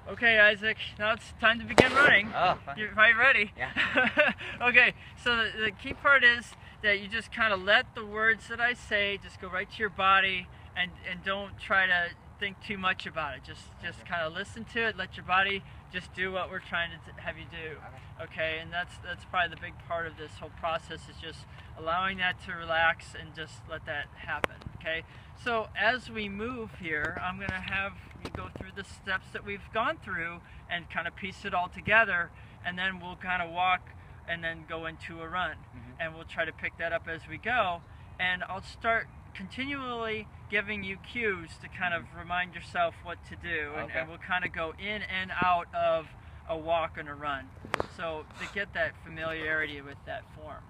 Okay, Isaac, now it's time to begin running. Oh, fine. You're probably ready. Yeah. Okay, so the key part is that you just kind of let the words that I say just go right to your body, and don't try to think too much about it. Just kind of listen to it, let your body just do what we're trying to have you do. Okay, and that's probably the big part of this whole process, is just allowing that to relax and just let that happen. Okay, so as we move here, I'm going to have you go through the steps that we've gone through and kind of piece it all together, and then we'll kind of walk and then go into a run. And we'll try to pick that up as we go, and I'll start continually giving you cues to kind of remind yourself what to do, and we'll kind of go in and out of a walk and a run, so to get that familiarity with that form.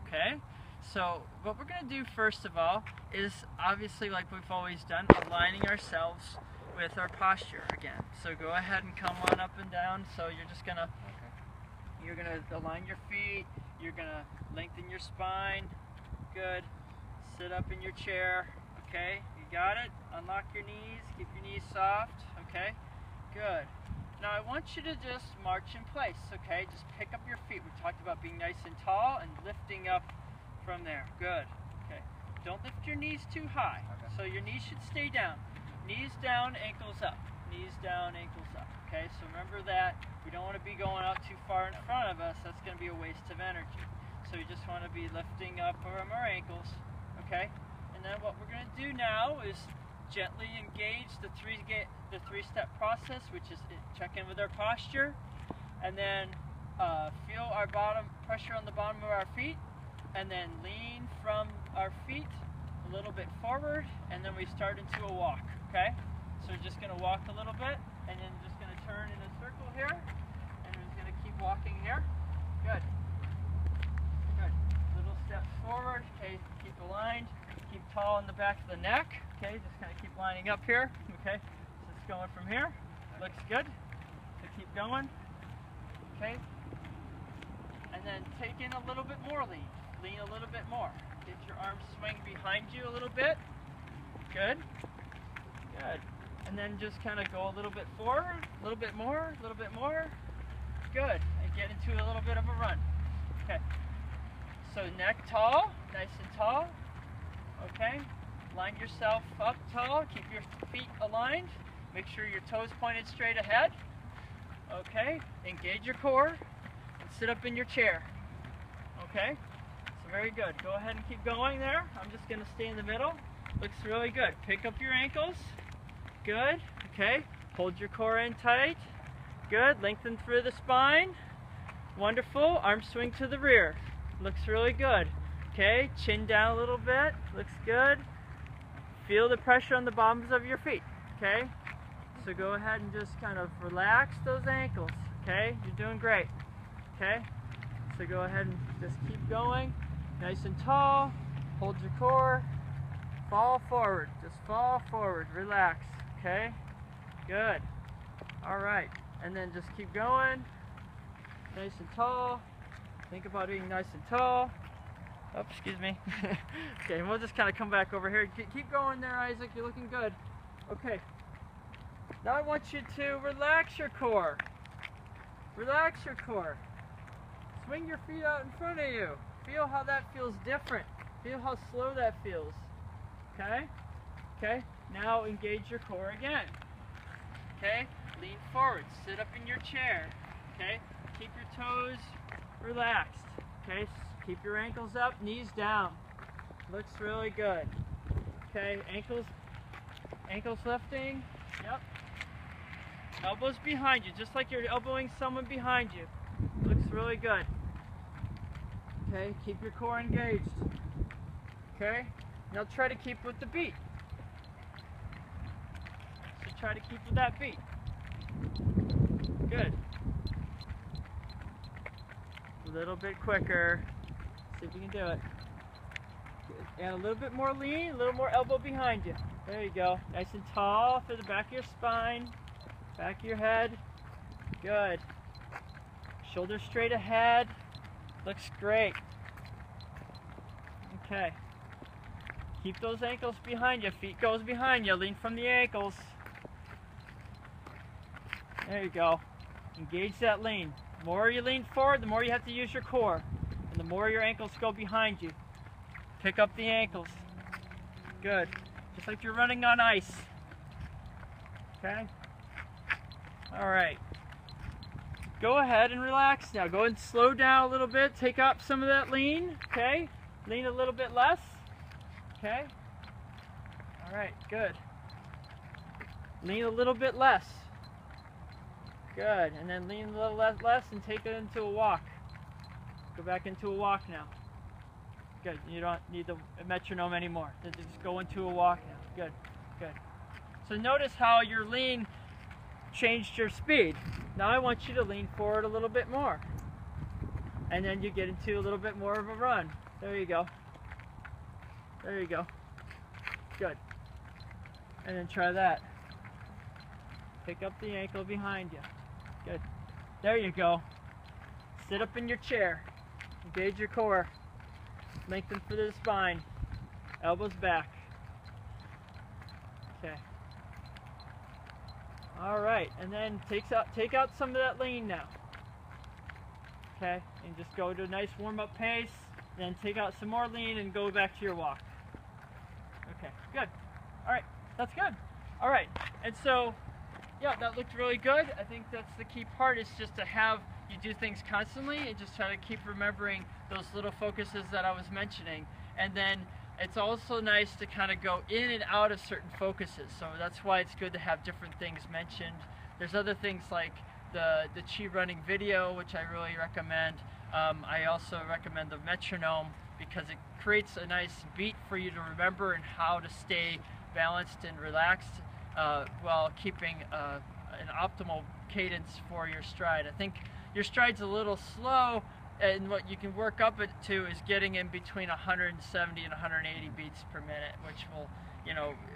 Okay, so what we're going to do first of all is, obviously like we've always done, aligning ourselves with our posture again. So go ahead and come on up and down. So you're just gonna align your feet, you're gonna lengthen your spine. Good. Sit up in your chair. Okay, you got it. Unlock your knees, keep your knees soft. Okay, good. Now I want you to just march in place. Okay, just pick up your feet. We talked about being nice and tall and lifting up from there. Good. Okay, don't lift your knees too high. So your knees should stay down. Knees down, ankles up. Knees down, ankles up. Okay, so remember that. We don't want to be going out too far in front of us. That's going to be a waste of energy. So you just want to be lifting up from our ankles. Okay, and then what we're going to do now is gently engage the three-step process, which is check in with our posture, and then feel our pressure on the bottom of our feet, and then lean from our feet a little bit forward, and then we start into a walk. Okay, so we're just going to walk a little bit, and then just going to turn in a circle here, and we're going to keep walking here. Good. Good. Little steps forward. Okay, keep aligned. Keep tall in the back of the neck. Okay, just kind of keep lining up here. Okay, so it's going from here. Looks good. So keep going. Okay, and then take in a little bit more lean. Lean a little bit more. Get your arms swing behind you a little bit. Good. Good. And then just kind of go a little bit forward, a little bit more, a little bit more. Good. And get into a little bit of a run. Okay. So neck tall, nice and tall. Okay. Line yourself up tall. Keep your feet aligned. Make sure your toes pointed straight ahead. Okay. Engage your core and sit up in your chair. Okay. So very good. Go ahead and keep going there. I'm just going to stay in the middle. Looks really good. Pick up your ankles. Good. Okay. Hold your core in tight. Good. Lengthen through the spine. Wonderful. Arm swing to the rear. Looks really good. Okay. Chin down a little bit. Looks good. Feel the pressure on the bottoms of your feet. Okay. So go ahead and just kind of relax those ankles. Okay. You're doing great. Okay. So go ahead and just keep going. Nice and tall. Hold your core. Fall forward. Just fall forward. Relax. Okay? Good. Alright. And then just keep going. Nice and tall. Think about being nice and tall. Oh, excuse me. Okay, we'll just kind of come back over here. Keep going there, Isaac. You're looking good. Okay. Now I want you to relax your core. Relax your core. Swing your feet out in front of you. Feel how that feels different. Feel how slow that feels. Okay? Okay? Now engage your core again. Okay? Lean forward. Sit up in your chair. Okay? Keep your toes relaxed. Okay? Keep your ankles up, knees down. Looks really good. Okay? Ankles lifting. Yep. Elbows behind you, just like you're elbowing someone behind you. Looks really good. Okay? Keep your core engaged. Okay? Now try to keep with the beat. So try to keep with that beat. Good. A little bit quicker. See if you can do it. Good. And a little bit more lean, a little more elbow behind you. There you go. Nice and tall for the back of your spine, back of your head. Good. Shoulders straight ahead. Looks great. Okay. Keep those ankles behind you. Feet goes behind you. Lean from the ankles. There you go. Engage that lean. The more you lean forward, the more you have to use your core. And the more your ankles go behind you. Pick up the ankles. Good. Just like you're running on ice. Okay? Alright. Go ahead and relax now. Go and slow down a little bit. Take up some of that lean. Okay? Lean a little bit less. Okay? Alright, good. Lean a little bit less. Good. And then lean a little less and take it into a walk. Go back into a walk now. Good. You don't need the metronome anymore. Just go into a walk now. Good. Good. So notice how your lean changed your speed. Now I want you to lean forward a little bit more. And then you get into a little bit more of a run. There you go. There you go. Good. And then try that. Pick up the ankle behind you. Good. There you go. Sit up in your chair. Engage your core. Lengthen through the spine. Elbows back. Okay. Alright, and then take out some of that lean now. Okay, and just go to a nice warm-up pace. Then take out some more lean and go back to your walk. Okay, good. Alright, that's good. Alright, and so, yeah, that looked really good. I think that's the key part, is just to have you do things constantly and just try to keep remembering those little focuses that I was mentioning. And then it's also nice to kind of go in and out of certain focuses. So that's why it's good to have different things mentioned. There's other things like the ChiRunning video, which I really recommend. I also recommend the metronome because it creates a nice beat for you to remember and how to stay balanced and relaxed while keeping an optimal cadence for your stride. I think your stride's a little slow, and what you can work up it to is getting in between 170 and 180 beats per minute, which will,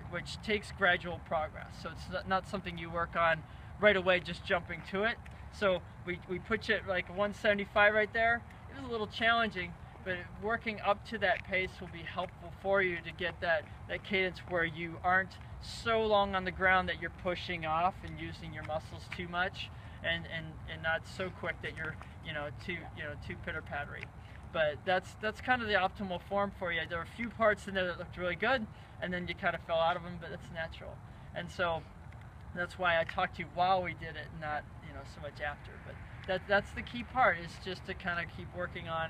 which takes gradual progress. So it's not something you work on right away, just jumping to it. So we put you at like 175 right there. It was a little challenging, but working up to that pace will be helpful for you to get that cadence where you aren't so long on the ground that you're pushing off and using your muscles too much, and not so quick that you're too pitter-pattery. But that's kind of the optimal form for you. There were a few parts in there that looked really good, and then you kind of fell out of them, but it's natural. And so that's why I talked to you while we did it, not so much after. But that's the key part, is just to kind of keep working on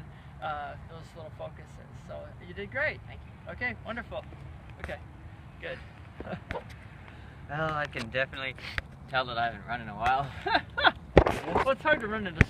those little focuses. So you did great. Thank you. Okay, wonderful. Okay, good. Well, I can definitely tell that I haven't run in a while. Well, it's hard to run in a